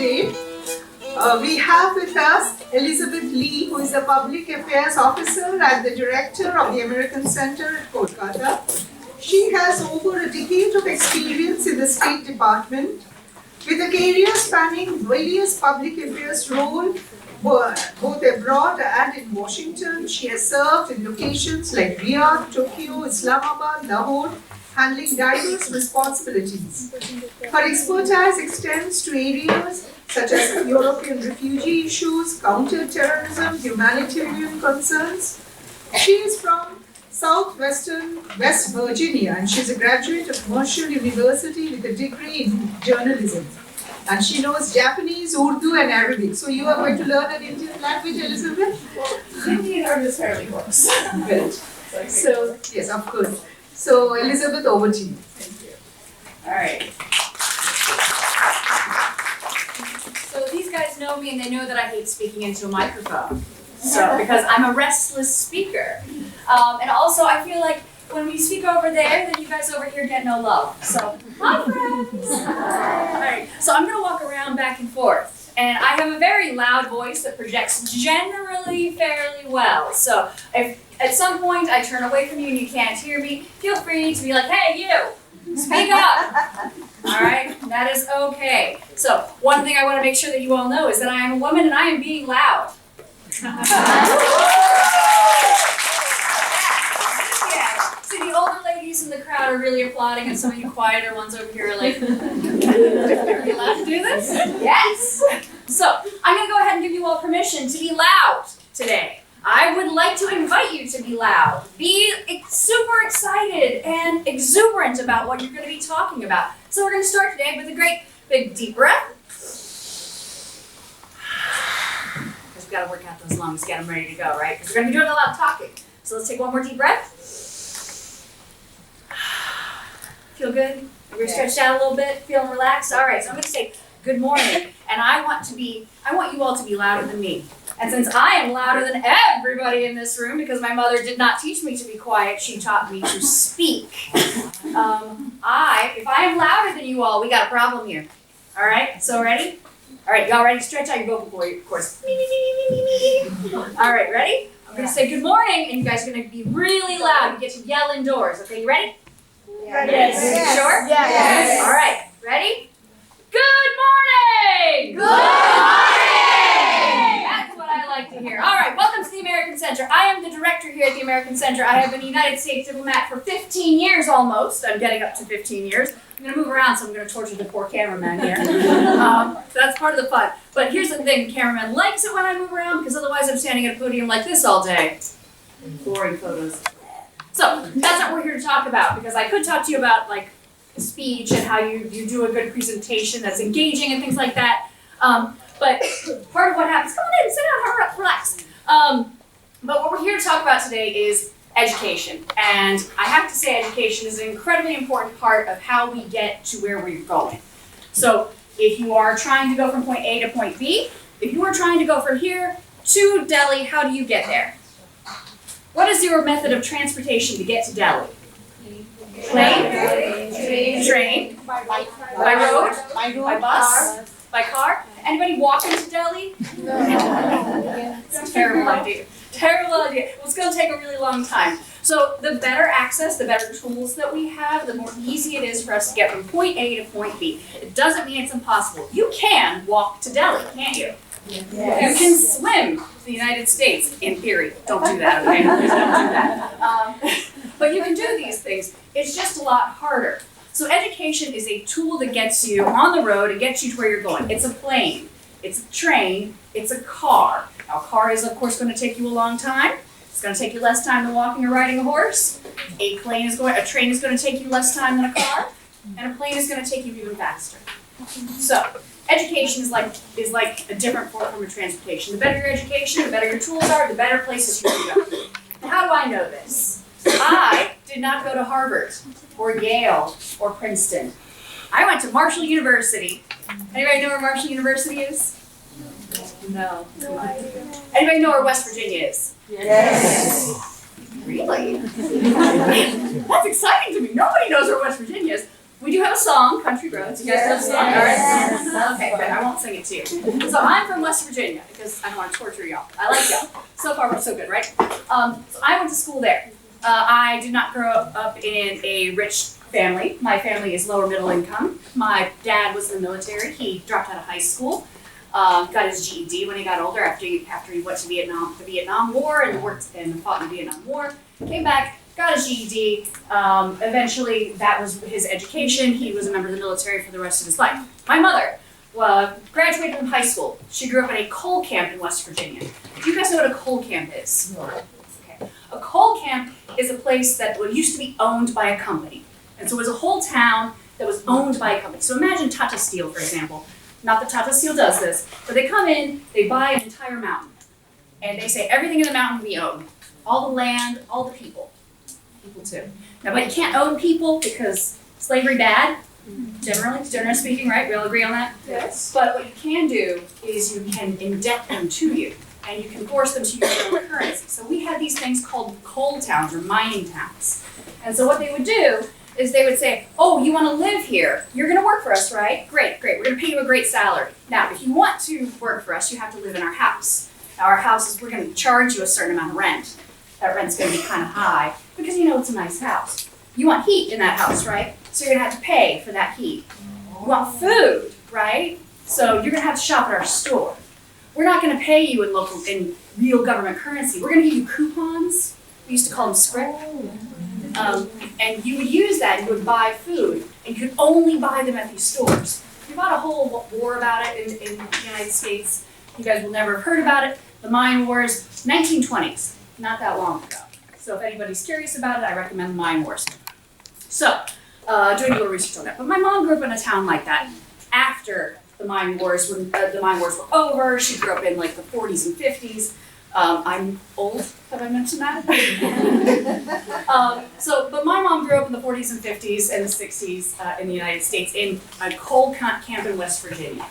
today. We have with us Elizabeth Lee, who is a Public Affairs Officer and the Director of the American Center at Kolkata. She has over a decade of experience in the State Department, with a career spanning various public affairs roles, both abroad and in Washington. She has served in locations like Riyadh, Tokyo, Islamabad, Lahore, handling diverse responsibilities. Her expertise extends to areas such as European refugee issues, counter-terrorism, humanitarian concerns. She is from southwestern West Virginia, and she's a graduate of Marshall University with a degree in journalism. And she knows Japanese, Urdu, and Arabic. So you are going to learn an Indian language, Elizabeth? Indian are just fairly close. Good. So, yes, of course. So, Elizabeth, over to you. Thank you. All right. So these guys know me and they know that I hate speaking into a microphone. So, because I'm a restless speaker. And also I feel like when we speak over there, then you guys over here get no love. So, hi friends! Alright, so I'm gonna walk around back and forth. And I have a very loud voice that projects generally fairly well. So, if at some point I turn away from you and you can't hear me, feel free to be like, hey you, speak up! Alright, that is okay. So, one thing I want to make sure that you all know is that I am a woman and I am being loud. See, the older ladies in the crowd are really applauding, and some of you quieter ones over here are like, are you allowed to do this? Yes! So, I'm going to go ahead and give you all permission to be loud today. I would like to invite you to be loud. Be super excited and exuberant about what you're going to be talking about. So we're going to start today with a great big deep breath. Because we've got to work out those lungs, get them ready to go, right? Because we're going to be doing a lot of talking. So let's take one more deep breath. Feel good? You're stretched out a little bit? Feeling relaxed? All right, so I'm going to say good morning. And I want you all to be louder than me. And since I am louder than everybody in this room, because my mother did not teach me to be quiet, she taught me to speak. If I am louder than you all, we got a problem here. All right, so ready? All right, y'all ready to stretch out your vocal cords? All right, ready? I'm going to say good morning, and you guys are going to be really loud. You get to yell indoors. Okay, you ready? Yes. Yes. Sure? Yes. All right, ready? Good morning! Good morning! That's what I like to hear. All right, welcome to the American Center. I am the director here at the American Center. I have been a United States diplomat for 15 years almost. I'm getting up to 15 years. I'm going to move around, so I'm going to torture the poor cameraman here. So that's part of the fun. But here's the thing, the cameraman likes it when I move around, because otherwise I'm standing at a podium like this all day. Boring photos. So that's what we're here to talk about, because I could talk to you about like speech and how you do a good presentation that's engaging and things like that. But part of what happens, come on in, sit down, relax. But what we're here to talk about today is education. And I have to say education is an incredibly important part of how we get to where we're going. So if you are trying to go from point A to point B, if you are trying to go from here to Delhi, how do you get there? What is your method of transportation to get to Delhi? Plane? Train? By road? By bus? By car? Anybody walk into Delhi? No. It's a terrible idea. Terrible idea. Well, it's going to take a really long time. So the better access, the better tools that we have, the more easy it is for us to get from point A to point B. It doesn't mean it's impossible. You can walk to Delhi, can't you? Yes. You can swim to the United States, in theory. Don't do that, okay? Please don't do that. But you can do these things. It's just a lot harder. So education is a tool that gets you on the road and gets you to where you're going. It's a plane, it's a train, it's a car. Now, a car is, of course, going to take you a long time. It's going to take you less time than walking or riding a horse. A train is going to take you less time than a car, and a plane is going to take you even faster. So, education is like a different form of transportation. The better your education, the better your tools are, the better places you can go. And how do I know this? I did not go to Harvard or Yale or Princeton. I went to Marshall University. Anybody know where Marshall University is? No. Anybody know where West Virginia is? Yes. Really? That's exciting to me. Nobody knows where West Virginia is. We do have a song, Country Roads. You guys know the song? Yes. All right. Okay, good. I won't sing it to you. So I'm from West Virginia because I don't want to torture y'all. I like y'all. So far, we're so good, right? So I went to school there. I did not grow up in a rich family. My family is lower middle income. My dad was in the military. He dropped out of high school, got his GED when he got older after he went to Vietnam, the Vietnam War and worked and fought in the Vietnam War. Came back, got his GED. Eventually, that was his education. He was a member of the military for the rest of his life. My mother graduated from high school. She grew up in a coal camp in West Virginia. Do you guys know what a coal camp is? No. Okay. A coal camp is a place that used to be owned by a company. And so it was a whole town that was owned by a company. So imagine Tata Steel, for example. Not that Tata Steel does this, but they come in, they buy an entire mountain. And they say, everything in the mountain we own. All the land, all the people. People too. Now, but you can't own people because slavery bad, generally speaking, right? We all agree on that? Yes. But what you can do is you can indebt them to you, and you can force them to use their own currency. So we had these things called coal towns or mining towns. And so what they would do is they would say, oh, you want to live here? You're going to work for us, right? Great. We're going to pay you a great salary. Now, if you want to work for us, you have to live in our house. Now, our house is, we're going to charge you a certain amount of rent. That rent's going to be kind of high because you know it's a nice house. You want heat in that house, right? So you're going to have to pay for that heat. You want food, right? So you're going to have to shop at our store. We're not going to pay you in real government currency. We're going to give you coupons. We used to call them scrip. And you would use that and you would buy food. And you could only buy them at these stores. We fought a whole war about it in the United States. You guys will never have heard about it. The Mine Wars, 1920s, not that long ago. So if anybody's curious about it, I recommend the Mine Wars. So, doing a little research on that. But my mom grew up in a town like that after the Mine Wars, when the Mine Wars were over. She grew up in like the 40s and 50s. I'm old, have I mentioned that? But my mom grew up in the 40s and 50s and the 60s in the United States in a coal camp in West Virginia.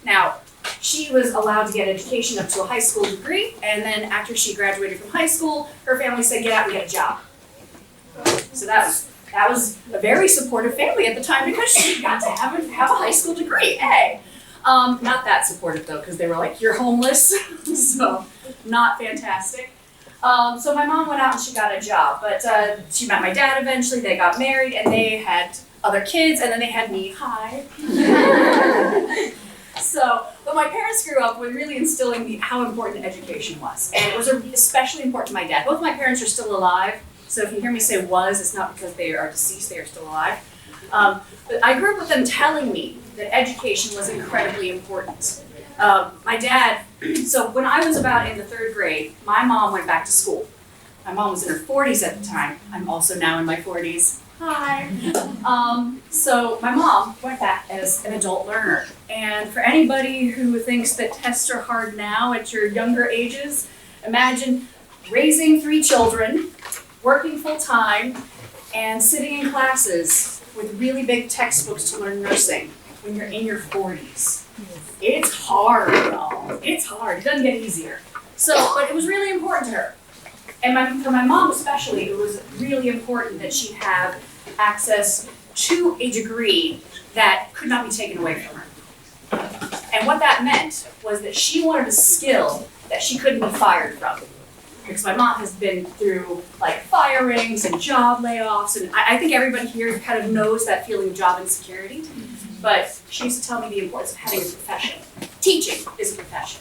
Now, she was allowed to get education up to a high school degree, and then after she graduated from high school, her family said, get out and get a job. So that was a very supportive family at the time because she got to have a high school degree. Hey. Not that supportive though, because they were like, you're homeless, so not fantastic. So my mom went out and she got a job, but she met my dad eventually, they got married, and they had other kids, and then they had me. Hi. But my parents grew up with really instilling how important education was, and it was especially important to my dad. Both my parents are still alive, so if you hear me say was, it's not because they are deceased, they are still alive. But I grew up with them telling me that education was incredibly important. My dad, so when I was about in the 3rd grade, my mom went back to school. My mom was in her 40s at the time. I'm also now in my 40s. Hi. So my mom went back as an adult learner. And for anybody who thinks that tests are hard now at your younger ages, imagine raising 3 children, working full time, and sitting in classes with really big textbooks to learn nursing when you're in your 40s. It's hard, y'all. It's hard. It doesn't get easier. But it was really important to her. And for my mom especially, it was really important that she have access to a degree that could not be taken away from her. And what that meant was that she wanted a skill that she couldn't be fired from. Because my mom has been through like firings and job layoffs, and I think everybody here kind of knows that feeling of job insecurity. But she used to tell me the importance of having a profession. Teaching is a profession.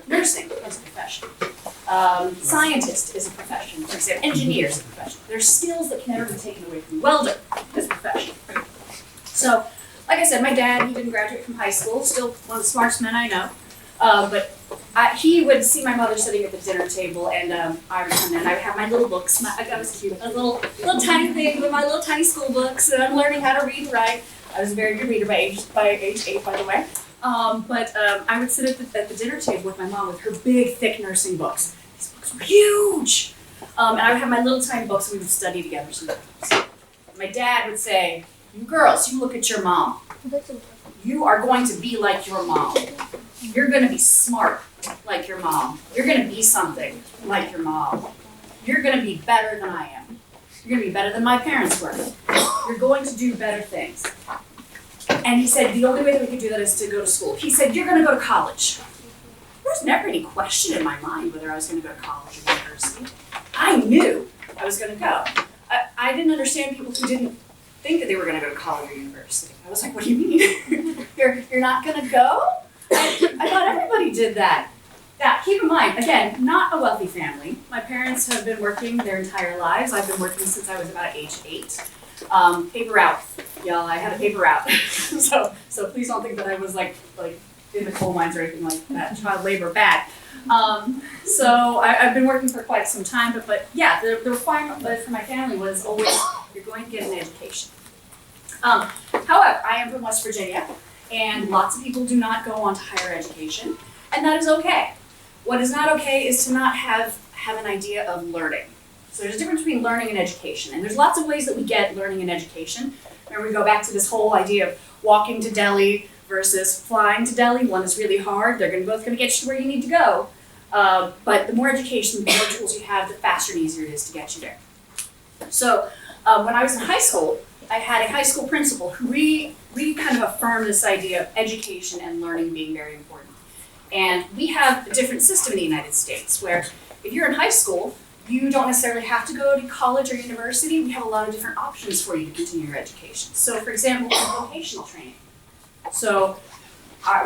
Nursing is a profession. Scientist is a profession. For example, engineer is a profession. There's skills that can never be taken away from you. Welder is a profession. So, like I said, my dad, he didn't graduate from high school, still one of the smartest men I know. He would see my mother sitting at the dinner table, and I would come in, and I would have my little books. I got was cute, a little tiny thing with my little tiny school books, and I'm learning how to read and write. I was a very good reader by age 8, by the way. I would sit at the dinner table with my mom with her big, thick nursing books. These books were huge. And I would have my little tiny books, and we would study together sometimes. My dad would say, you girls, you look at your mom. You are going to be like your mom. You're going to be smart like your mom. You're going to be something like your mom. You're going to be better than I am. You're going to be better than my parents were. you're going to do better things. And he said, the only way that we could do that is to go to school. He said, you're gonna go to college. There was never any question in my mind whether I was gonna go to college or university. I knew I was gonna go. I didn't understand people who didn't think that they were gonna go to college or university. I was like, what do you mean? You're not gonna go? I thought everybody did that. Yeah, keep in mind, again, not a wealthy family. My parents have been working their entire lives. I've been working since I was about age 8. Paper out, y'all. I had a paper out. so please don't think that I was like in the coal mines or anything like that. Child labor bad. So I've been working for quite some time, but yeah, the requirement for my family was always you're going to get an education. However, I am from West Virginia, and lots of people do not go on to higher education, and that is okay. What is not okay is to not have an idea of learning. So there's a difference between learning and education, and there's lots of ways that we get learning and education. Remember, we go back to this whole idea of walking to Delhi versus flying to Delhi. One is really hard. They're both going to get you to where you need to go. But the more education, the more tools you have, the faster and easier it is to get you there. So when I was in high school, I had a high school principal who really kind of affirmed this idea of education and learning being very important. And we have a different system in the United States where if you're in high school, you don't necessarily have to go to college or university. We have a lot of different options for you to continue your education. So for example, vocational training. So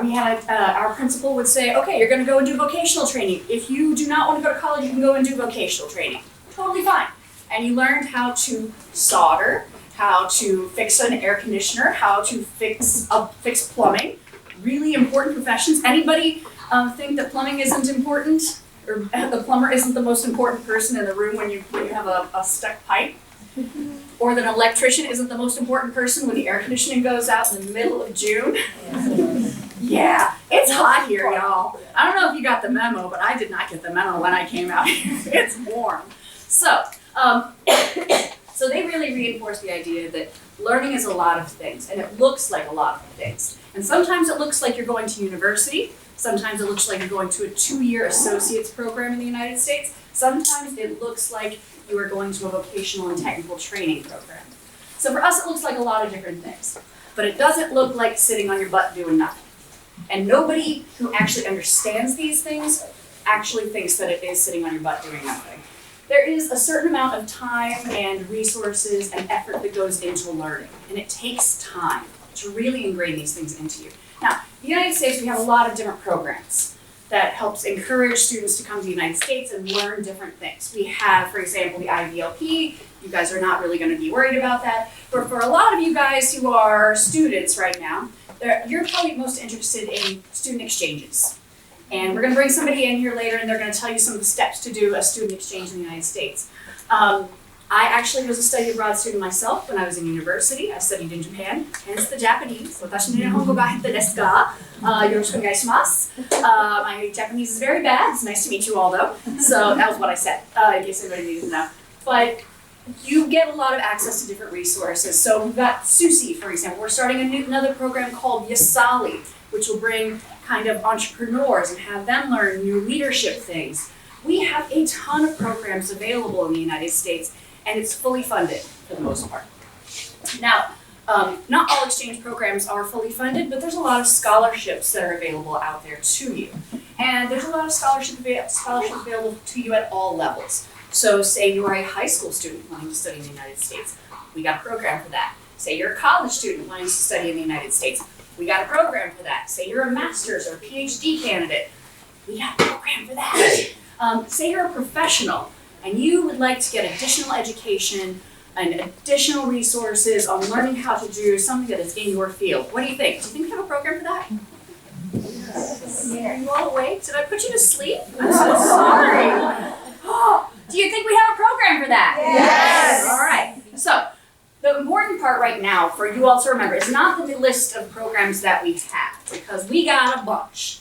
we had our principal would say, okay, you're going to go and do vocational training. If you do not want to go to college, you can go and do vocational training. Totally fine. And you learned how to solder, how to fix an air conditioner, how to fix plumbing. Really important professions. Anybody think that plumbing isn't important? Or the plumber isn't the most important person in the room when you have a stuck pipe? Or that an electrician isn't the most important person when the air conditioning goes out in the middle of June? Yeah, it's hot here, y'all. I don't know if you got the memo, but I did not get the memo when I came out here. It's warm. So they really reinforced the idea that learning is a lot of things, and it looks like a lot of things. And sometimes it looks like you're going to university. Sometimes it looks like you're going to a 2-year associate's program in the United States. Sometimes it looks like you are going to a vocational and technical training program. So for us, it looks like a lot of different things. But it doesn't look like sitting on your butt doing nothing. And nobody who actually understands these things actually thinks that it is sitting on your butt doing nothing. There is a certain amount of time and resources and effort that goes into learning. And it takes time to really ingrain these things into you. Now, in the United States, we have a lot of different programs that helps encourage students to come to the United States and learn different things. We have, for example, the IVLP. You guys are not really going to be worried about that. But for a lot of you guys who are students right now, you're probably most interested in student exchanges. And we're going to bring somebody in here later, and they're going to tell you some of the steps to do a student exchange in the United States. I actually was a study abroad student myself when I was in university. I studied in Japan, hence the Japanese. My Japanese is very bad. It's nice to meet you all, though. So that was what I said, in case anybody needed to know. But you get a lot of access to different resources. So we've got SUSE, for example. We're starting another program called Yasali, which will bring kind of entrepreneurs and have them learn new leadership things. We have a ton of programs available in the United States, and it's fully funded for the most part. Now, not all exchange programs are fully funded, but there's a lot of scholarships that are available out there to you. And there's a lot of scholarships available to you at all levels. So say you are a high school student wanting to study in the United States, we got a program for that. Say you're a college student wanting to study in the United States, we got a program for that. Say you're a master's or a PhD candidate, we got a program for that. Say you're a professional and you would like to get additional education and additional resources on learning how to do something that is in your field. What do you think? Do you think we have a program for that? Yes. Are you all awake? Did I put you to sleep? I'm so sorry. Do you think we have a program for that? Yes. All right. So the important part right now for you all to remember is not the list of programs that we have, because we got a bunch.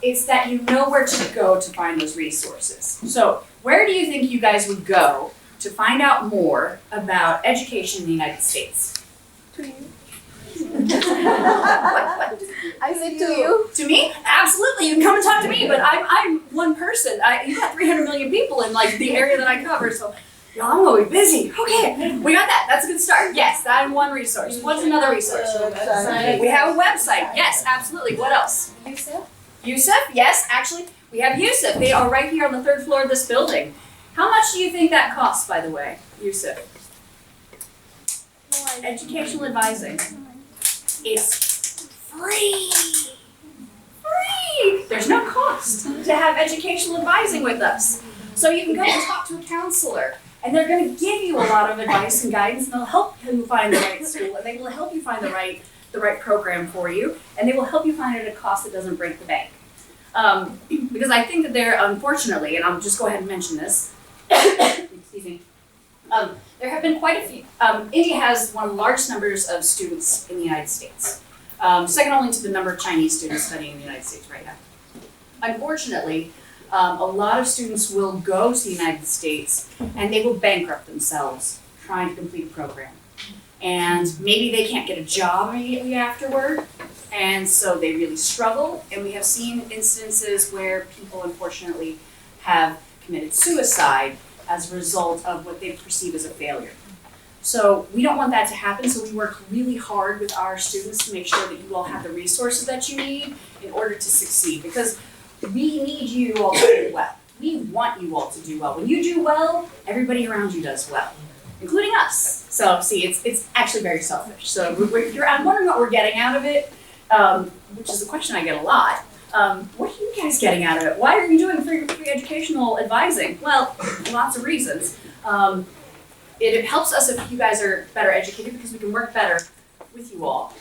It's that you know where to go to find those resources. So where do you think you guys would go to find out more about education in the United States? To you. I said to you. To me? Absolutely. You can come and talk to me, but I'm one person. You've got 300 million people in like the area that I cover, so Y'all will be busy. Okay, we got that. That's a good start. Yes, that one resource. What's another resource? We have a website. Yes, absolutely. What else? Yusuf? Yes, actually, we have Yusuf. They are right here on the 3rd floor of this building. How much do you think that costs, by the way, Yusuf? Educational advising. It's free. Free! There's no cost to have educational advising with us. So you can go and talk to a counselor, and they're going to give you a lot of advice and guidance, and they'll help you find the right school, and they will help you find the right program for you, and they will help you find it at a cost that doesn't break the bank. Because I think that there, unfortunately, and I'll just go ahead and mention this, excuse me, there have been quite a few. India has one of the largest numbers of students in the United States, second only to the number of Chinese students studying in the United States right now. Unfortunately, a lot of students will go to the United States and they will bankrupt themselves trying to complete a program. And maybe they can't get a job immediately afterward, and so they really struggle. And we have seen instances where people, unfortunately, have committed suicide as a result of what they perceive as a failure. So we don't want that to happen, so we work really hard with our students to make sure that you all have the resources that you need in order to succeed, because we need you all to do well. We want you all to do well. When you do well, everybody around you does well, including us. So see, it's actually very selfish. So if you're wondering what we're getting out of it, which is a question I get a lot, what are you guys getting out of it? Why are you doing free educational advising? Well, lots of reasons. It helps us if you guys are better educated because we can work better with you all.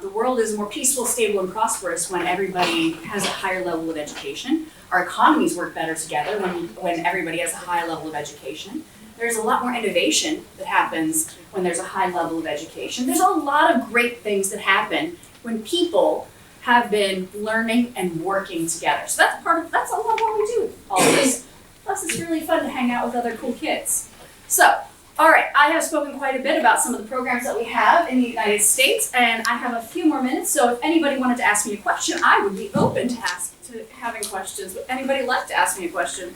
The world is more peaceful, stable, and prosperous when everybody has a higher level of education. Our economies work better together when everybody has a high level of education. There's a lot more innovation that happens when there's a high level of education. There's a lot of great things that happen when people have been learning and working together. So that's a lot of what we do, all of this. Plus it's really fun to hang out with other cool kids. So, all right, I have spoken quite a bit about some of the programs that we have in the United States, and I have a few more minutes, so if anybody wanted to ask me a question, I would be open to having questions. Would anybody like to ask me a question?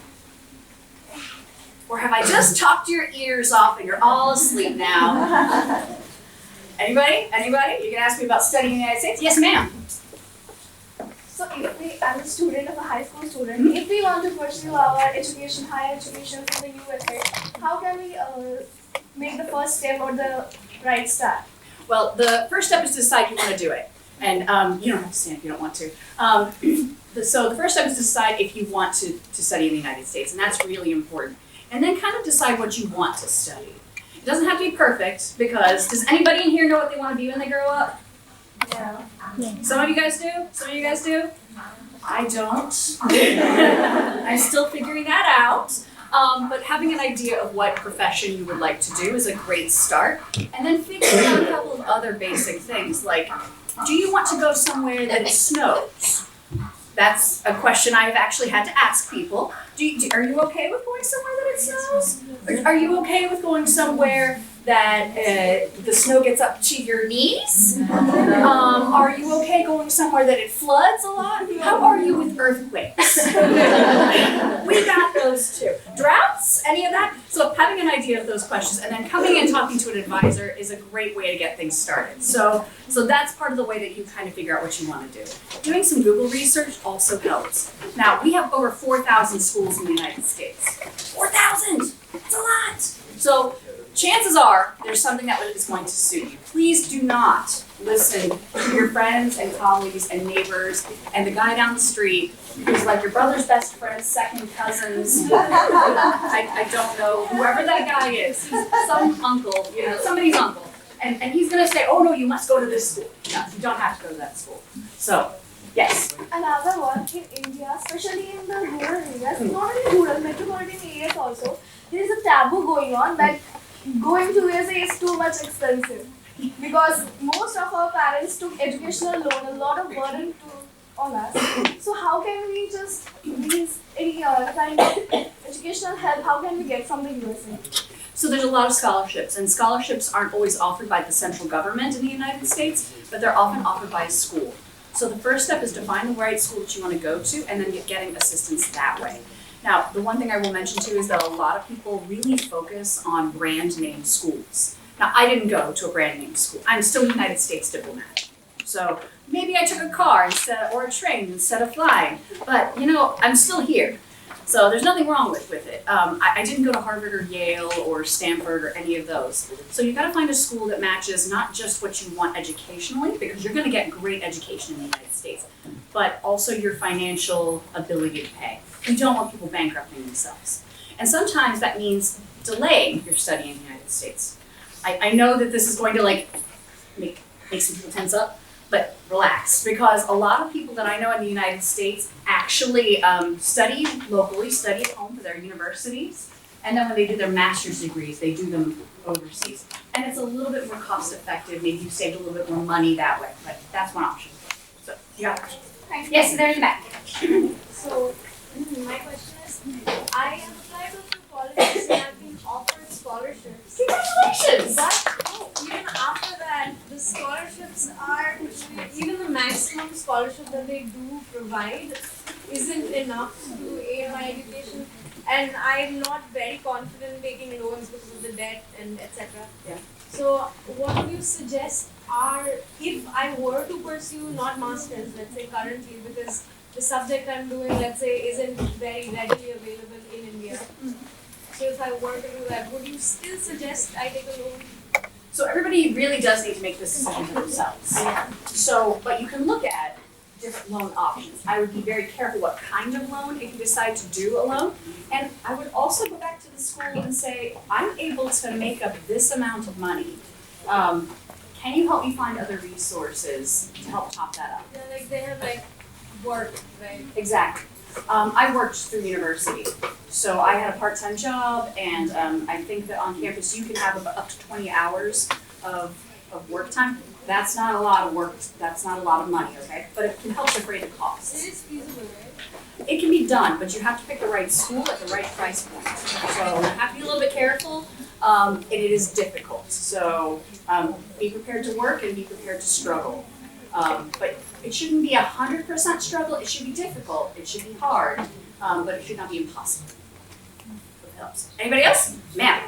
Or have I just talked your ears off and you're all asleep now? Anybody? Anybody? You can ask me about studying in the United States? Yes, ma'am. So I'm a student of a high school student. If we want to pursue our education, higher education in the USA, how can we make the first step or the right start? Well, the first step is to decide you want to do it. And you don't have to stand if you don't want to. So the first step is to decide if you want to study in the United States, and that's really important. And then kind of decide what you want to study. It doesn't have to be perfect, because does anybody in here know what they want to be when they grow up? Yeah. Some of you guys do? Some of you guys do? I don't. I'm still figuring that out. But having an idea of what profession you would like to do is a great start. And then figuring out a couple of other basic things, like, do you want to go somewhere that it snows? That's a question I've actually had to ask people. Are you okay with going somewhere that it snows? Or are you okay with going somewhere that the snow gets up to your knees? Are you okay going somewhere that it floods a lot? How are you with earthquakes? We got those too. Droughts? Any of that? So having an idea of those questions and then coming and talking to an advisor is a great way to get things started. So that's part of the way that you kind of figure out what you want to do. Doing some Google research also helps. Now, we have over 4,000 schools in the United States. 4,000! That's a lot! So chances are there's something that is going to suit you. Please do not listen to your friends and colleagues and neighbors and the guy down the street who's like your brother's best friend's second cousins. I don't know, whoever that guy is. He's some uncle, somebody's uncle. And he's going to say, oh no, you must go to this school. No, you don't have to go to that school. So, yes. Another one in India, especially in the rural areas, not only rural, metropolitan areas also, there is a taboo going on that going to USA is too much expensive. Because most of our parents took educational loan, a lot of burden on us. So how can we just release any kind of educational help, how can we get from the USA? So there's a lot of scholarships, and scholarships aren't always offered by the central government in the United States, but they're often offered by a school. So the first step is to find the right school that you want to go to, and then getting assistance that way. Now, the one thing I will mention too is that a lot of people really focus on brand name schools. Now, I didn't go to a brand name school. I'm still a United States diplomat. So maybe I took a car or a train instead of flying, but I'm still here. So there's nothing wrong with it. I didn't go to Harvard or Yale or Stanford or any of those. So you've got to find a school that matches not just what you want educationally, because you're going to get great education in the United States, but also your financial ability to pay. You don't want people bankrupting themselves. And sometimes that means delaying your study in the United States. I know that this is going to make some people tense up, but relax, because a lot of people that I know in the United States actually study locally, study at home for their universities, and then when they do their master's degrees, they do them overseas. And it's a little bit more cost effective, maybe you saved a little bit more money that way, but that's one option. So, you got a question? Yes, there in the back. So, my question is, I have applied for colleges and I've been offered scholarships. Congratulations! But even after that, the scholarships are, even the maximum scholarship that they do provide isn't enough to aid my education. And I'm not very confident taking loans because of the debt and etc. Yeah. So what do you suggest are, if I were to pursue not masters, let's say currently, because the subject I'm doing, let's say, isn't very readily available in India. So if I were to do that, would you still suggest I take a loan? So everybody really does need to make this decision for themselves. But you can look at different loan options. I would be very careful what kind of loan if you decide to do a loan. And I would also go back to the school and say, I'm able to make up this amount of money. Can you help me find other resources to help top that up? Yeah, like they have work, right? Exactly. I worked through university. So I had a part-time job, and I think that on campus you can have up to 20 hours of work time. That's not a lot of work, that's not a lot of money, okay? But it can help defray the costs. It is feasible, right? It can be done, but you have to pick the right school at the right price point. So you have to be a little bit careful, and it is difficult. So be prepared to work and be prepared to struggle. But it shouldn't be 100% struggle, it should be difficult, it should be hard, but it should not be impossible. Hope that helps. Anybody else? Ma'am.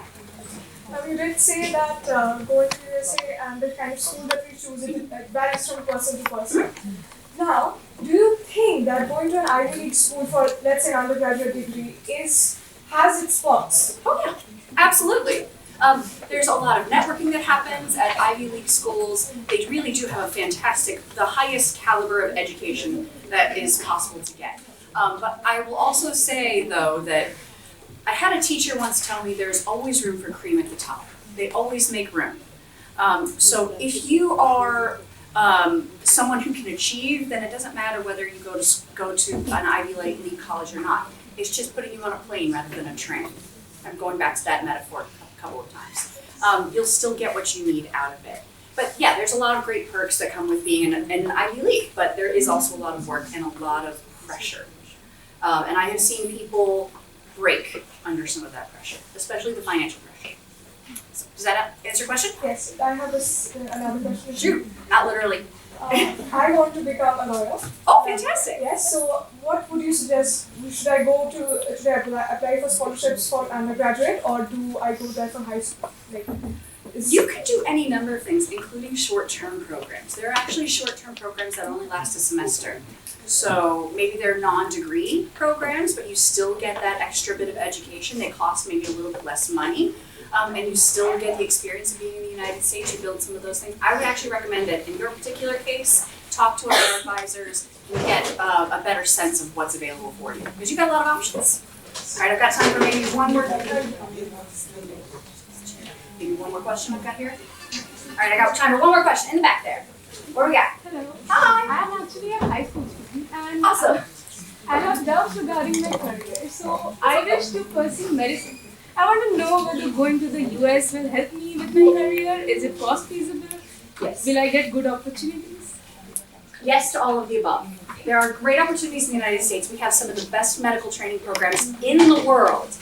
You did say that going to USA and the kind of school that we choose, it varies from person to person. Now, do you think that going to an Ivy League school for, let's say, an undergraduate degree has its perks? Oh yeah, absolutely. There's a lot of networking that happens at Ivy League schools. They really do have a the highest caliber of education that is possible to get. But I will also say, though, that I had a teacher once tell me there's always room for cream at the top. They always make room. So if you are someone who can achieve, then it doesn't matter whether you go to an Ivy League college or not. It's just putting you on a plane rather than a train. I'm going back to that metaphor a couple of times. You'll still get what you need out of it. But yeah, there's a lot of great perks that come with being in an Ivy League, but there is also a lot of work and a lot of pressure. And I have seen people break under some of that pressure, especially the financial pressure. So, does that answer your question? Yes, I have another question. Shoot, not literally. I want to become a lawyer. Oh, fantastic. Yes, so what would you suggest? Should I apply for scholarships for undergraduate, or do I go there from high school? You could do any number of things, including short-term programs. There are actually short-term programs that only last a semester. So maybe they're non-degree programs, but you still get that extra bit of education. They cost maybe a little bit less money, and you still get the experience of being in the United States. You build some of those things. I would actually recommend it. In your particular case, talk to our advisors and get a better sense of what's available for you, because you've got a lot of options. All right, I've got time for maybe one more. Maybe one more question I've got here. All right, I got time for one more question in the back there. What do we got? Hello. Hi. I'm actually a high school student and Awesome. I have doubts regarding my career. So I wish to pursue medicine. I want to know whether going to the US will help me with my career. Is it cost feasible? Yes. Will I get good opportunities? Yes to all of the above. There are great opportunities in the United States. We have some of the best medical training programs in the world.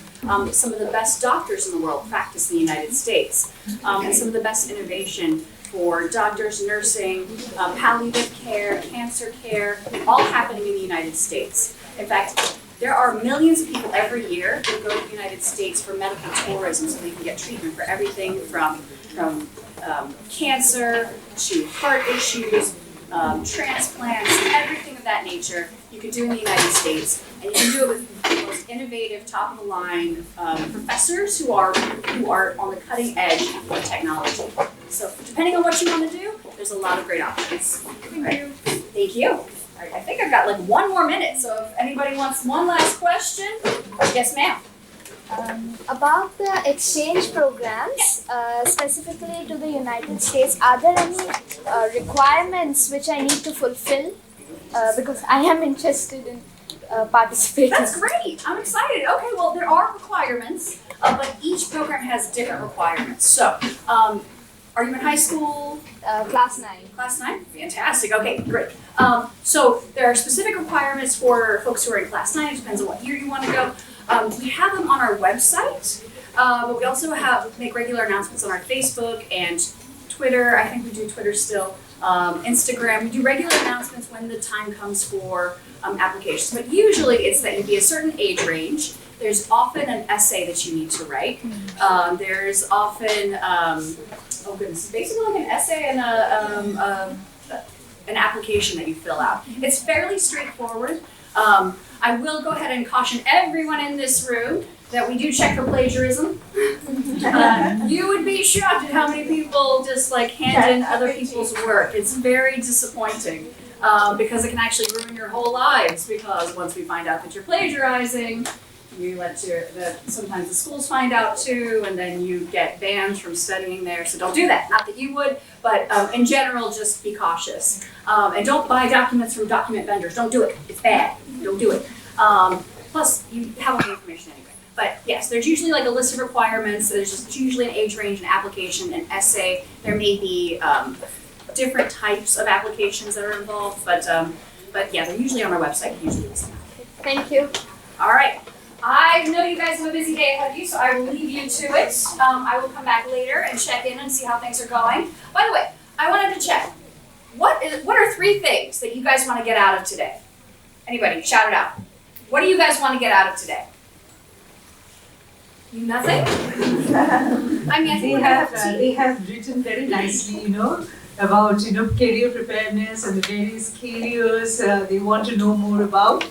Some of the best doctors in the world practice in the United States. And some of the best innovation for doctors, nursing, palliative care, cancer care, all happening in the United States. In fact, there are millions of people every year who go to the United States for medical tourism so they can get treatment for everything from cancer to heart issues, transplants, everything of that nature. You can do in the United States, and you can do it with the most innovative, top-of-the-line professors who are on the cutting edge of technology. So depending on what you want to do, there's a lot of great options. Thank you. Thank you. All right, I think I've got like 1 more minute, so if anybody wants one last question, yes, ma'am. About the exchange programs, specifically to the United States, are there any requirements which I need to fulfill? Because I am interested in participating. That's great. I'm excited. Okay, well, there are requirements, but each program has different requirements. So, are you in high school? Class 9. Class 9? Fantastic. Okay, great. So there are specific requirements for folks who are in class 9. It depends on what year you want to go. We have them on our website, but we also make regular announcements on our Facebook and Twitter. I think we do Twitter still. Instagram. We do regular announcements when the time comes for applications. But usually it's that you be a certain age range. There's often an essay that you need to write. There's often, oh goodness, basically like an essay and an application that you fill out. It's fairly straightforward. I will go ahead and caution everyone in this room that we do check for plagiarism. You would be shocked at how many people just like hand in other people's work. It's very disappointing because it can actually ruin your whole lives, because once we find out that you're plagiarizing, you sometimes the schools find out too, and then you get banned from studying there. So don't do that. Not that you would, but in general, just be cautious. And don't buy documents from document vendors. Don't do it. It's bad. Don't do it. Plus, you have all the information anyway. But yes, there's usually like a list of requirements. There's just usually an age range, an application, an essay. There may be different types of applications that are involved, but yeah, they're usually on our website. Usually listed. Thank you. All right. I know you guys have a busy day ahead of you, so I will leave you to it. I will come back later and check in and see how things are going. By the way, I wanted to check. What are 3 things that you guys want to get out of today? Anybody, shout it out. What do you guys want to get out of today? You nothing? I mean, I think they have written very nicely, about career preparedness and the various careers they want to know more about.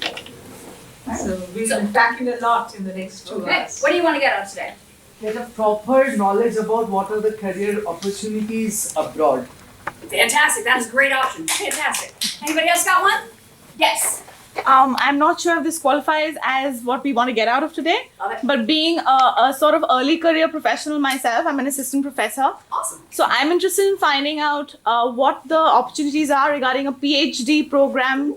So we'll tackle a lot in the next 2 hours. What do you want to get out of today? Get a proper knowledge about what are the career opportunities abroad. Fantastic. That is a great option. Fantastic. Anybody else got one? Yes. I'm not sure if this qualifies as what we want to get out of today, but being a sort of early career professional myself, I'm an assistant professor. Awesome. So I'm interested in finding out what the opportunities are regarding a PhD program,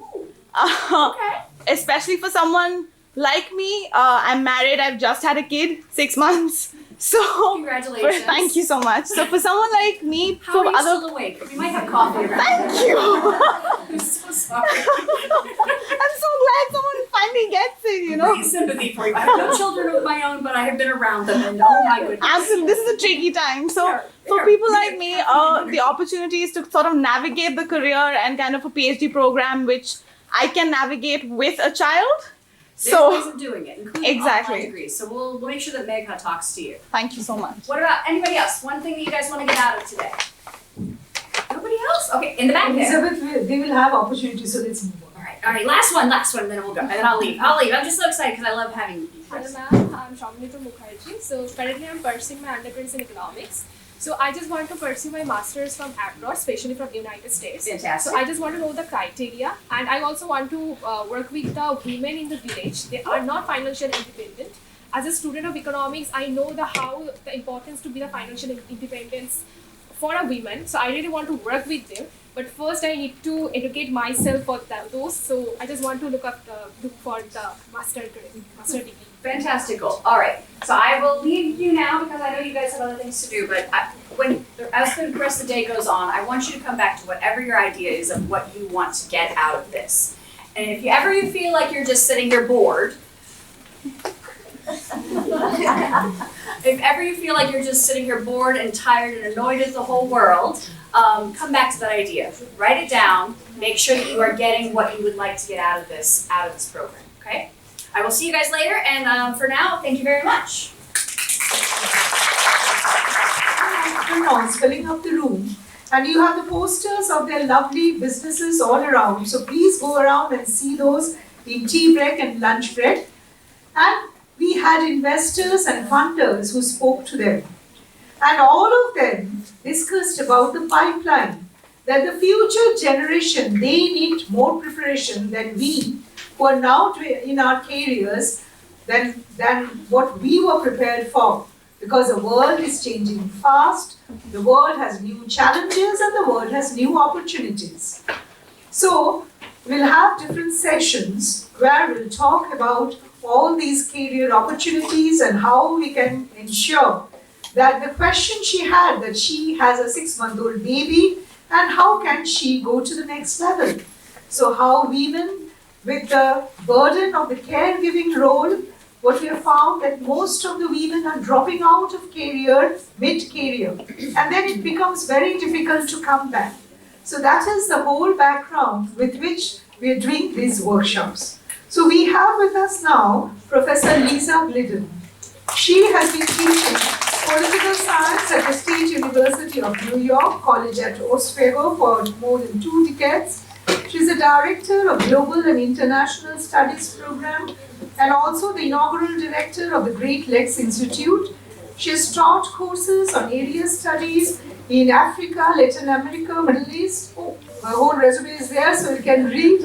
Okay. especially for someone like me. I'm married, I've just had a kid, 6 months. So Congratulations. thank you so much. So for someone like me, How are for you other still awake? We might have coffee around. Thank you. I'm so sorry. I'm so glad someone finally gets it, Great sympathy for you. I have no children of my own, but I have been around them, and oh my goodness. Absolutely, this is a tricky time. So for people like me, the opportunity is to sort of navigate the career and kind of a PhD program which I can navigate with a child. There's ways So of doing it, including Exactly. online degrees. So we'll make sure that Megha talks to you. thank you so much. What about anybody else? One thing that you guys want to get out of today? Nobody else? Okay, in the back there. Elizabeth, they will have opportunities, so let's move on. All right, last one, then we'll go, and then I'll leave. I'm just so excited because I love having you. Hello ma'am, I'm Shamnita Mukherjee. So currently I'm pursuing my undergrads in economics. So I just want to pursue my masters from abroad, especially from United States. Fantastic. So I just want to know the criteria, and I also want to work with the women in the village. They are not financially independent. As a student of economics, I know the importance to be the financial independence for a woman. So I really want to work with them. But first, I need to educate myself for those. So I just want to look for the master degree. Fantastic goal. All right. So I will leave you now because I know you guys have other things to do. But as the rest of the day goes on, I want you to come back to whatever your idea is of what you want to get out of this. And if you feel like you're just sitting here bored, if ever you feel like you're just sitting here bored and tired and annoyed at the whole world, come back to that idea. Write it down. Make sure that you are getting what you would like to get out of this program. Okay. I will see you guys later, and for now, thank you very much. Astronauts filling up the room, and you have the posters of their lovely businesses all around. So please go around and see those in tea break and lunch break. And we had investors and funders who spoke to them. And all of them discussed about the pipeline, that the future generation, they need more preparation than we, who are now in our careers, than what we were prepared for. Because the world is changing fast, the world has new challenges, and the world has new opportunities. So we'll have different sessions where we'll talk about all these career opportunities and how we can ensure that the question she had, that she has a 6-month-old baby, and how can she go to the next level? So how women, with the burden of the caregiving role, what we have found that most of the women are dropping out of career mid-career, and then it becomes very difficult to come back. So that is the whole background with which we are doing these workshops. So we have with us now Professor Lisa Glidden. She has been teaching political science at the State University of New York, College at Oswego for more than 2 decades. She's the director of Global and International Studies Program and also the inaugural director of the Great Lakes Institute. She has taught courses on area studies in Africa, Latin America, Middle East. Oh, my whole resume is there so you can read.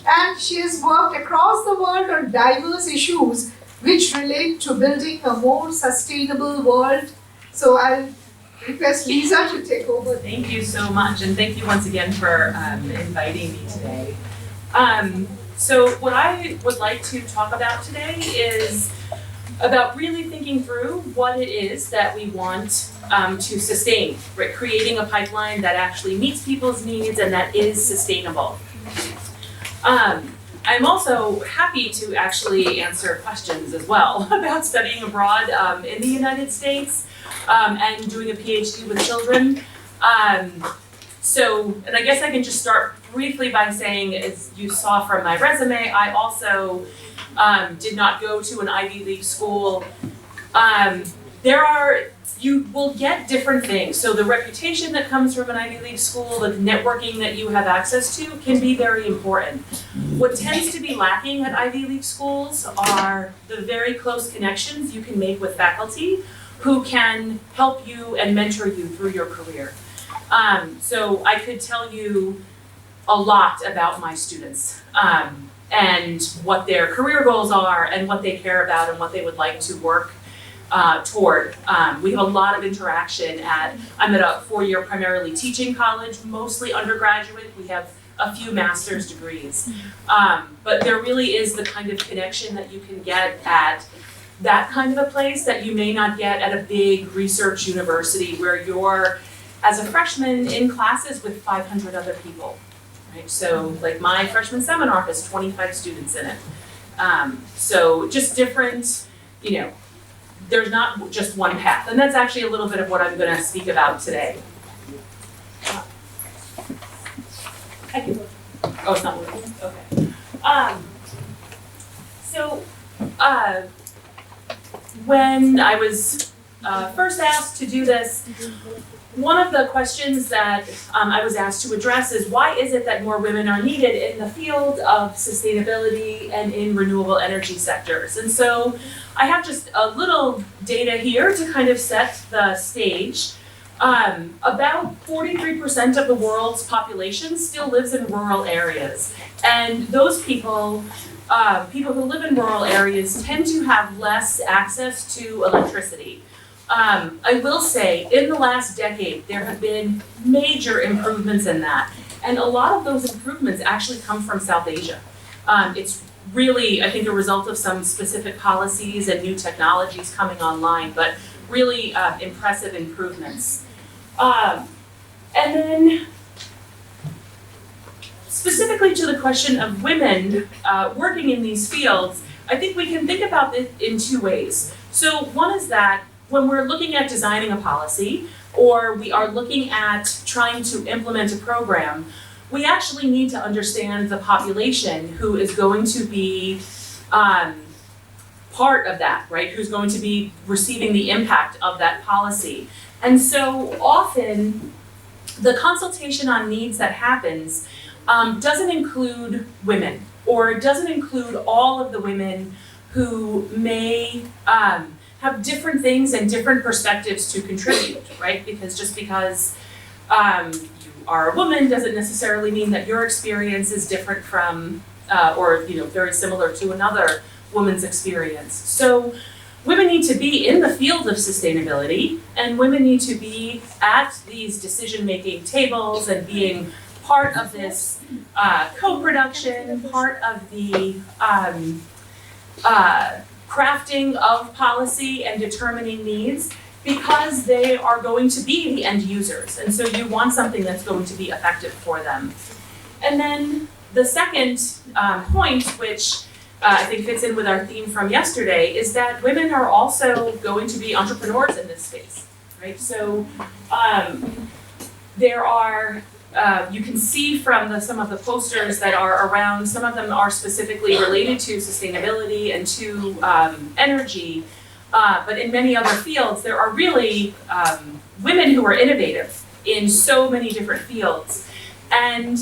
And she has worked across the world on diverse issues which relate to building a more sustainable world. So I'll request Lisa to take over. Thank you so much, and thank you once again for inviting me today. So what I would like to talk about today is about really thinking through what it is that we want to sustain, right? Creating a pipeline that actually meets people's needs and that is sustainable. I'm also happy to actually answer questions as well about studying abroad in the United States and doing a PhD with children. And I guess I can just start briefly by saying, as you saw from my resume, I also did not go to an Ivy League school. You will get different things. So the reputation that comes from an Ivy League school, the networking that you have access to can be very important. What tends to be lacking at Ivy League schools are the very close connections you can make with faculty who can help you and mentor you through your career. So I could tell you a lot about my students and what their career goals are and what they care about and what they would like to work toward. We have a lot of interaction I'm at a 4-year primarily teaching college, mostly undergraduate. We have a few master's degrees. But there really is the kind of connection that you can get at that kind of a place that you may not get at a big research university where you're, as a freshman, in classes with 500 other people. Right? So like my freshman seminar has 25 students in it. So just different, there's not just one path. And that's actually a little bit of what I'm going to speak about today. I can look. Oh, it's not working? Okay. When I was first asked to do this, one of the questions that I was asked to address is why is it that more women are needed in the field of sustainability and in renewable energy sectors? And so I have just a little data here to kind of set the stage. About 43% of the world's population still lives in rural areas. And those people who live in rural areas tend to have less access to electricity. I will say, in the last decade, there have been major improvements in that. And a lot of those improvements actually come from South Asia. It's really, I think, a result of some specific policies and new technologies coming online, but really impressive improvements. And then, specifically to the question of women working in these fields, I think we can think about it in 2 ways. So one is that when we're looking at designing a policy, or we are looking at trying to implement a program, we actually need to understand the population who is going to be part of that, right? Who's going to be receiving the impact of that policy. And so often, the consultation on needs that happens doesn't include women, or doesn't include all of the women who may have different things and different perspectives to contribute, right? Because just because you are a woman doesn't necessarily mean that your experience is different from, or very similar to another woman's experience. So women need to be in the field of sustainability, and women need to be at these decision-making tables and being part of this co-production, part of the crafting of policy and determining needs, because they are going to be the end users. And so you want something that's going to be effective for them. And then the second point, which I think fits in with our theme from yesterday, is that women are also going to be entrepreneurs in this space, right? So there are, you can see from some of the posters that are around, some of them are specifically related to sustainability and to energy, but in many other fields, there are really women who are innovative in so many different fields. And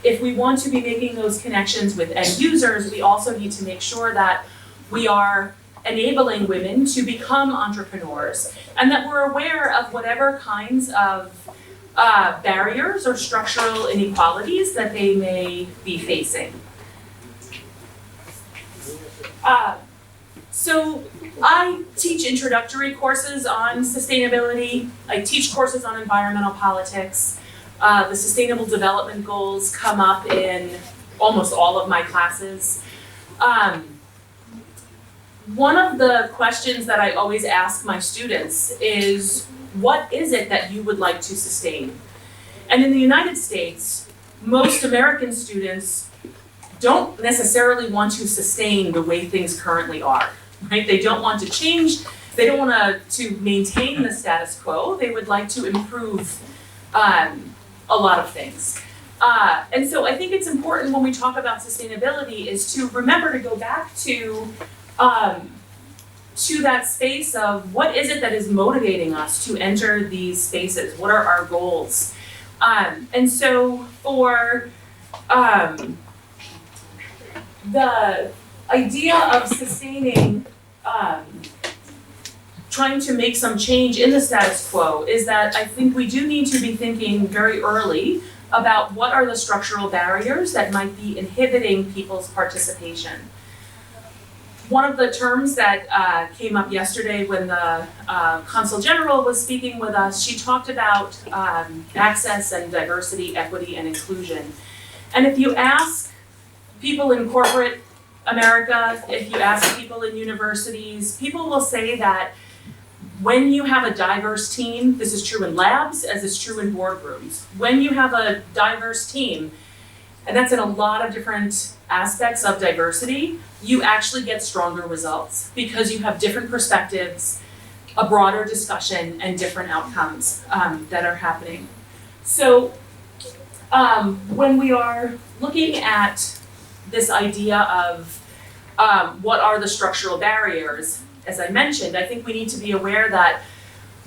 if we want to be making those connections with end users, we also need to make sure that we are enabling women to become entrepreneurs, and that we're aware of whatever kinds of barriers or structural inequalities that they may be facing. So I teach introductory courses on sustainability. I teach courses on environmental politics. The Sustainable Development Goals come up in almost all of my classes. One of the questions that I always ask my students is, what is it that you would like to sustain? And in the United States, most American students don't necessarily want to sustain the way things currently are, right? They don't want to change. They don't want to maintain the status quo. They would like to improve a lot of things. And so I think it's important when we talk about sustainability is to remember to go back to that space of what is it that is motivating us to enter these spaces? What are our goals? And so for the idea of sustaining, trying to make some change in the status quo is that I think we do need to be thinking very early about what are the structural barriers that might be inhibiting people's participation. One of the terms that came up yesterday when the Consul General was speaking with us, she talked about access and diversity, equity, and inclusion. And if you ask people in corporate America, if you ask people in universities, people will say that when you have a diverse team, this is true in labs as is true in boardrooms, when you have a diverse team, and that's in a lot of different aspects of diversity, you actually get stronger results because you have different perspectives, a broader discussion, and different outcomes that are happening. So when we are looking at this idea of what are the structural barriers, as I mentioned, I think we need to be aware that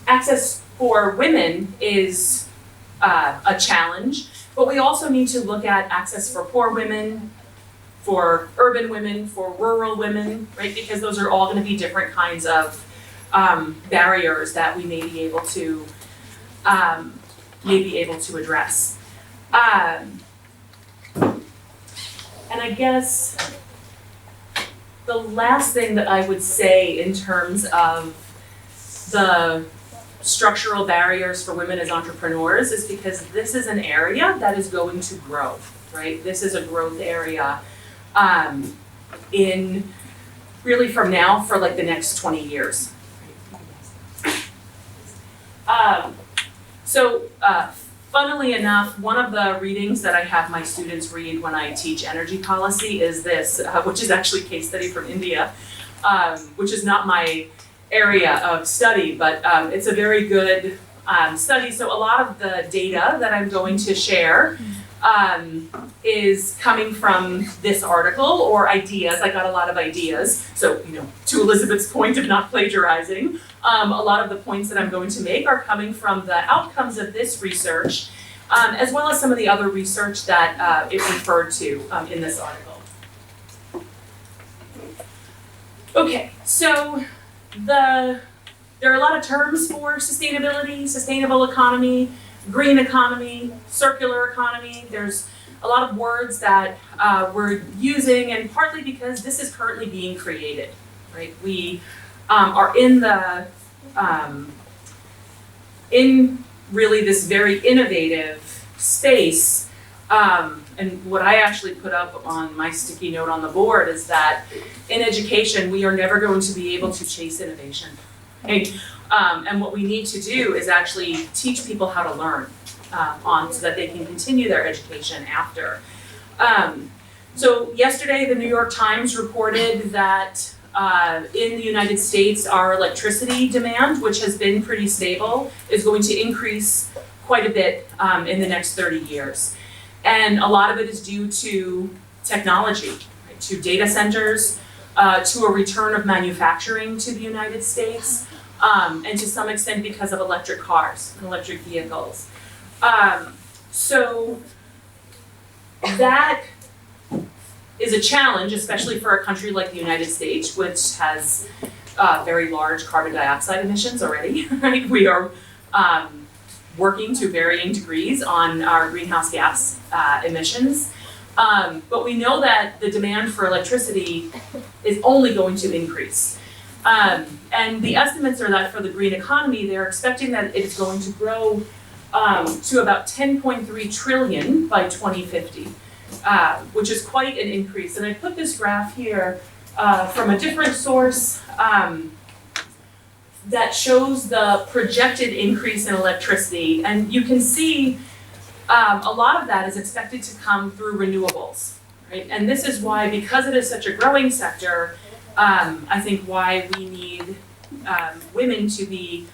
access for women is a challenge, but we also need to look at access for poor women, for urban women, for rural women, right? Because those are all going to be different kinds of barriers that we may be able to address. And I guess the last thing that I would say in terms of the structural barriers for women as entrepreneurs is because this is an area that is going to grow, right? This is a growth area in really from now for like the next 20 years. Funnily enough, one of the readings that I have my students read when I teach energy policy is this, which is actually a case study from India, which is not my area of study, but it's a very good study. So a lot of the data that I'm going to share is coming from this article or ideas. I got a lot of ideas. So, to Elizabeth's point of not plagiarizing, a lot of the points that I'm going to make are coming from the outcomes of this research, as well as some of the other research that it referred to in this article. Okay, so there are a lot of terms for sustainability, sustainable economy, green economy, circular economy. There's a lot of words that we're using, and partly because this is currently being created, right? We are in really this very innovative space. And what I actually put up on my sticky note on the board is that in education, we are never going to be able to chase innovation. Okay? And what we need to do is actually teach people how to learn so that they can continue their education after. So yesterday, the New York Times reported that in the United States, our electricity demand, which has been pretty stable, is going to increase quite a bit in the next 30 years. And a lot of it is due to technology, right? To data centers, to a return of manufacturing to the United States, and to some extent because of electric cars and electric vehicles. So that is a challenge, especially for a country like the United States, which has very large carbon dioxide emissions already, right? We are working to varying degrees on our greenhouse gas emissions. But we know that the demand for electricity is only going to increase. And the estimates are that for the green economy, they're expecting that it is going to grow to about 10.3 trillion by 2050, which is quite an increase. And I put this graph here from a different source that shows the projected increase in electricity. And you can see a lot of that is expected to come through renewables, right? And this is why, because it is such a growing sector, I think why we need women to be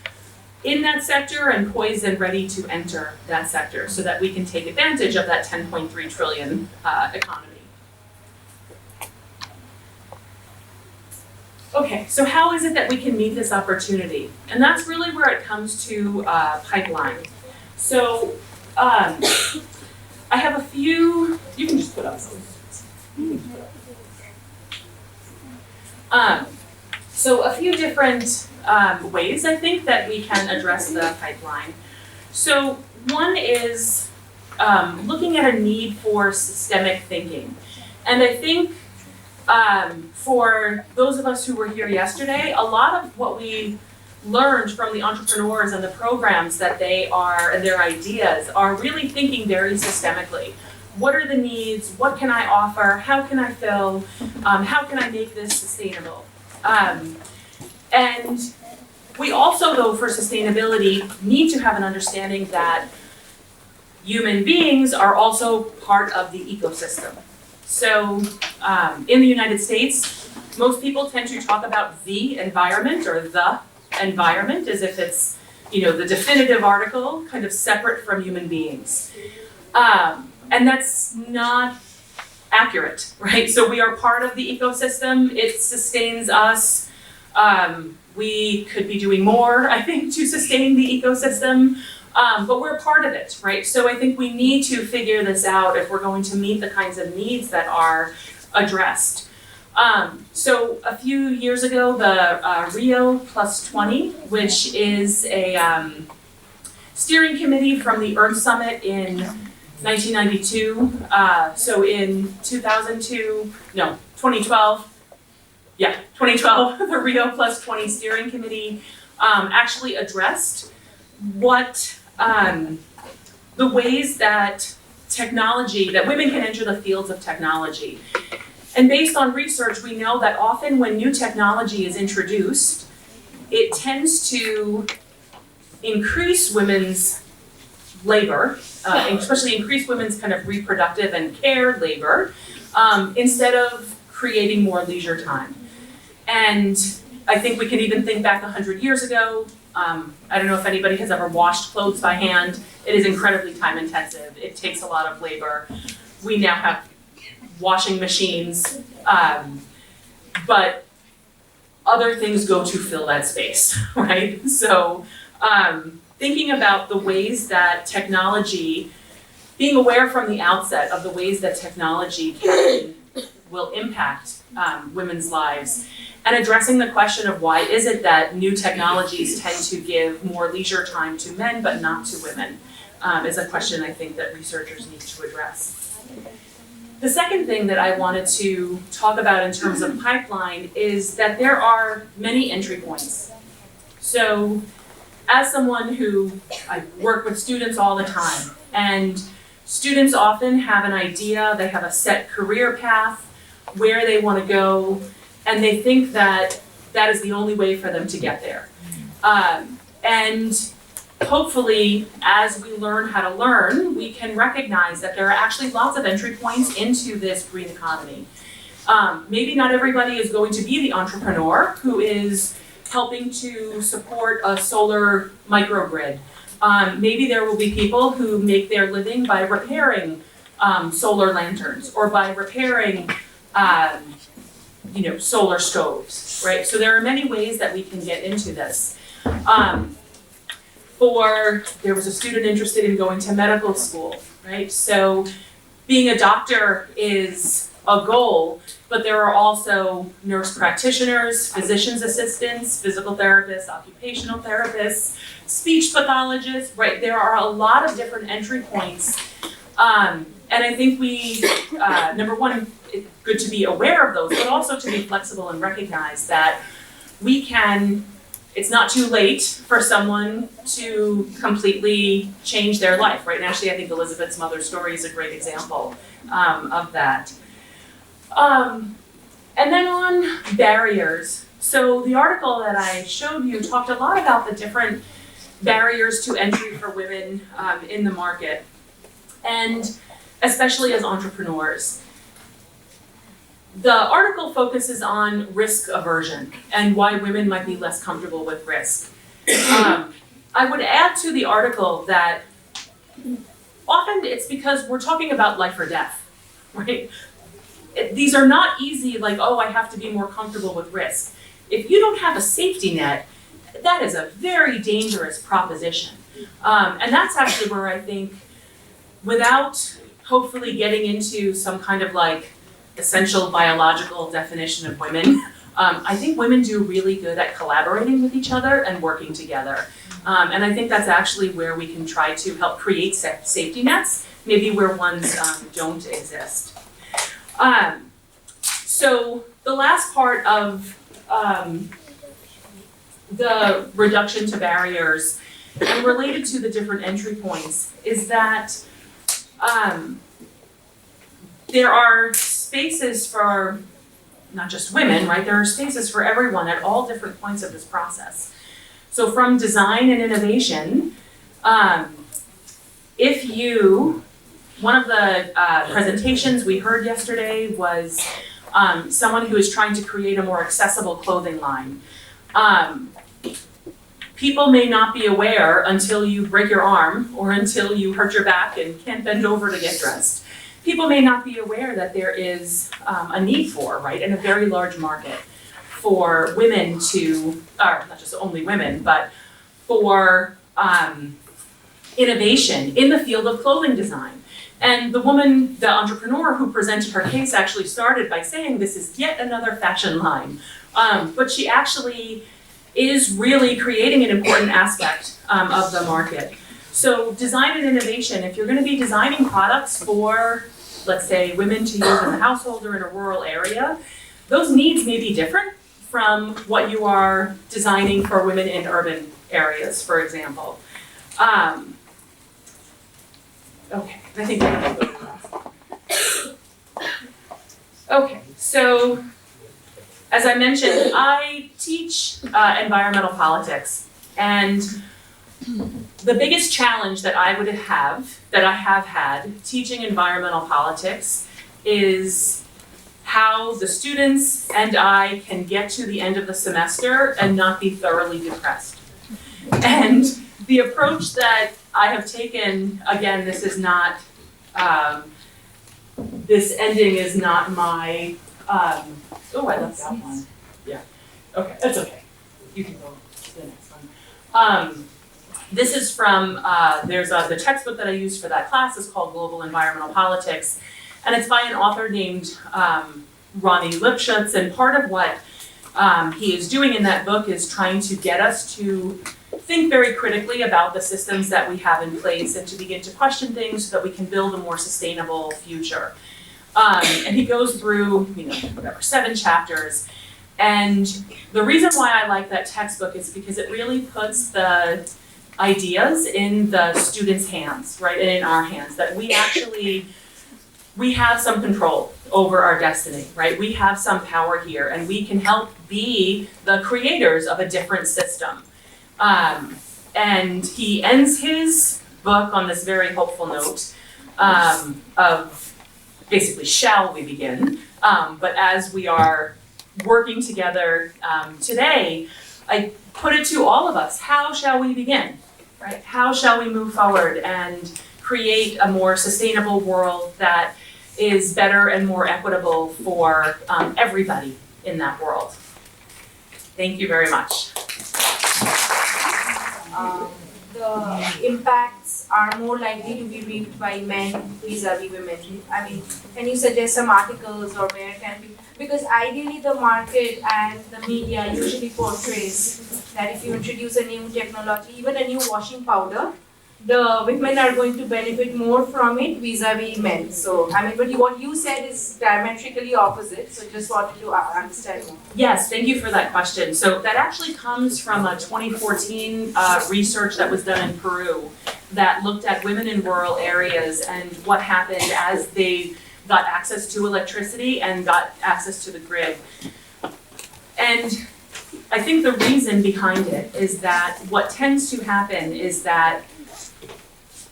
in that sector and poised and ready to enter that sector so that we can take advantage of that 10.3 trillion economy. Okay, so how is it that we can meet this opportunity? And that's really where it comes to pipeline. So I have a few, you can just put up some. So a few different ways I think that we can address the pipeline. So one is looking at a need for systemic thinking. And I think for those of us who were here yesterday, a lot of what we learned from the entrepreneurs and the programs that they are, and their ideas, are really thinking very systemically. What are the needs? What can I offer? How can I fill? How can I make this sustainable? And we also, though, for sustainability, need to have an understanding that human beings are also part of the ecosystem. So in the United States, most people tend to talk about the environment or the environment as if it's, the definitive article, kind of separate from human beings. And that's not accurate, right? So we are part of the ecosystem. It sustains us. We could be doing more, I think, to sustain the ecosystem. But we're part of it, right? So I think we need to figure this out if we're going to meet the kinds of needs that are addressed. So a few years ago, the Rio Plus 20, which is a steering committee from the Earth Summit in 1992. So in 2012, the Rio Plus 20 steering committee actually addressed what the ways that that women can enter the fields of technology. And based on research, we know that often when new technology is introduced, it tends to increase women's labor, especially increase women's kind of reproductive and care labor, instead of creating more leisure time. And I think we can even think back 100 years ago, I don't know if anybody has ever washed clothes by hand. It is incredibly time intensive. It takes a lot of labor. We now have washing machines, but other things go to fill that space, right? So thinking about the ways that technology, being aware from the outset of the ways that technology will impact women's lives, and addressing the question of why is it that new technologies tend to give more leisure time to men but not to women, is a question I think that researchers need to address. The second thing that I wanted to talk about in terms of pipeline is that there are many entry points. So as someone who, I work with students all the time, and students often have an idea, they have a set career path, where they want to go, and they think that that is the only way for them to get there. And hopefully, as we learn how to learn, we can recognize that there are actually lots of entry points into this green economy. Maybe not everybody is going to be the entrepreneur who is helping to support a solar microgrid. Maybe there will be people who make their living by repairing solar lanterns or by repairing solar stoves, right? So there are many ways that we can get into this. There was a student interested in going to medical school, right? So being a doctor is a goal, but there are also nurse practitioners, physician's assistants, physical therapists, occupational therapists, speech pathologists, right? There are a lot of different entry points. And I think we, number one, it's good to be aware of those, but also to be flexible and recognize that it's not too late for someone to completely change their life, right? And actually, I think Elizabeth's mother's story is a great example of that. And then on barriers. So the article that I showed you talked a lot about the different barriers to entry for women in the market, and especially as entrepreneurs. The article focuses on risk aversion and why women might be less comfortable with risk. I would add to the article that often it's because we're talking about life or death, right? These are not easy, like, oh, I have to be more comfortable with risk. If you don't have a safety net, that is a very dangerous proposition. And that's actually where I think, without hopefully getting into some kind of like essential biological definition of women, I think women do really good at collaborating with each other and working together. And I think that's actually where we can try to help create safety nets, maybe where ones don't exist. So the last part of the reduction to barriers and related to the different entry points is that there are spaces for not just women, right? There are spaces for everyone at all different points of this process. So from design and innovation, one of the presentations we heard yesterday was someone who is trying to create a more accessible clothing line. People may not be aware until you break your arm or until you hurt your back and can't bend over to get dressed. People may not be aware that there is a need for, right, in a very large market for women to, or not just only women, but for innovation in the field of clothing design. And the woman, the entrepreneur who presented her case actually started by saying this is yet another fashion line. But she actually is really creating an important aspect of the market. So design and innovation, if you're going to be designing products for, let's say, women to use in the household or in a rural area, those needs may be different from what you are designing for women in urban areas, for example. Okay, I think we're going to go to the last. Okay, so as I mentioned, I teach environmental politics, and the biggest challenge that I have had teaching environmental politics is how the students and I can get to the end of the semester and not be thoroughly depressed. And the approach that I have taken, again, this is not, this ending is not my, I left that one. Yeah, okay, that's okay. You can go to the next one. This is from, the textbook that I used for that class is called Global Environmental Politics, and it's by an author named Ronnie Lipschutz, and part of what he is doing in that book is trying to get us to think very critically about the systems that we have in place and to begin to question things so that we can build a more sustainable future. And he goes through, 7 chapters. And the reason why I like that textbook is because it really puts the ideas in the students' hands, right, and in our hands, that we have some control over our destiny, right? We have some power here, and we can help be the creators of a different system. And he ends his book on this very hopeful note of basically, shall we begin? But as we are working together today, I put it to all of us, how shall we begin, right? How shall we move forward and create a more sustainable world that is better and more equitable for everybody in that world? Thank you very much. The impacts are more likely to be reaped by men vis-a-vis women. I mean, can you suggest some articles or where can be? Because ideally the market and the media usually portrays that if you introduce a new technology, even a new washing powder, the women are going to benefit more from it vis-a-vis men. So, I mean, but what you said is diametrically opposite, so just wanted to understand more. Yes, thank you for that question. So that actually comes from a 2014 research that was done in Peru that looked at women in rural areas and what happened as they got access to electricity and got access to the grid. And I think the reason behind it is that what tends to happen is that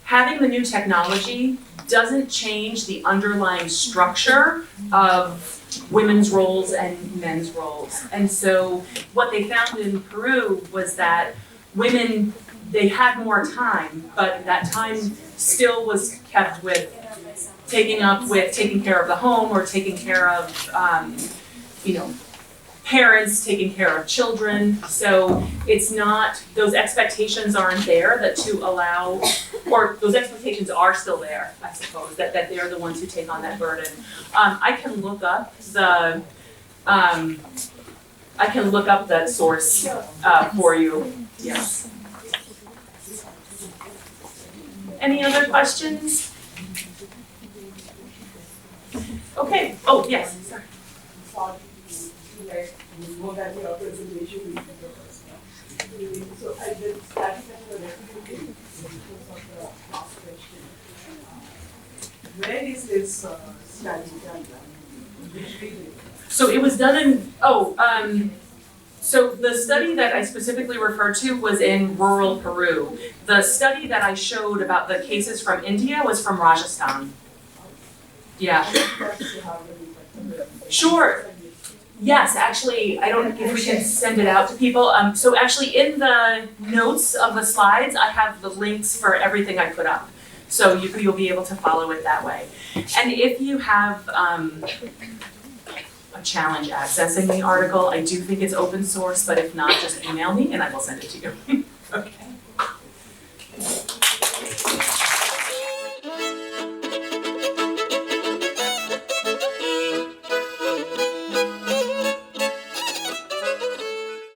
having the new technology doesn't change the underlying structure of women's roles and men's roles. And so what they found in Peru was that women, they had more time, but that time still was kept with taking care of the home or taking care of, parents, taking care of children. So it's not, those expectations aren't there that to allow, or those expectations are still there, I suppose, that they're the ones who take on that burden. I can look up that source for you. Yes. Any other questions? Okay. Oh, yes. Sorry. More than your presentation will be the first one. So I will start with the refutation because of the last question. Where is this study done? Which region? So it was done in, so the study that I specifically referred to was in rural Peru. The study that I showed about the cases from India was from Rajasthan. Yeah. Sure. Yes, actually, I don't know if we can send it out to people. So actually in the notes of the slides, I have the links for everything I put up. So you'll be able to follow it that way. And if you have a challenge accessing the article, I do think it's open source, but if not, just email me and I will send it to you.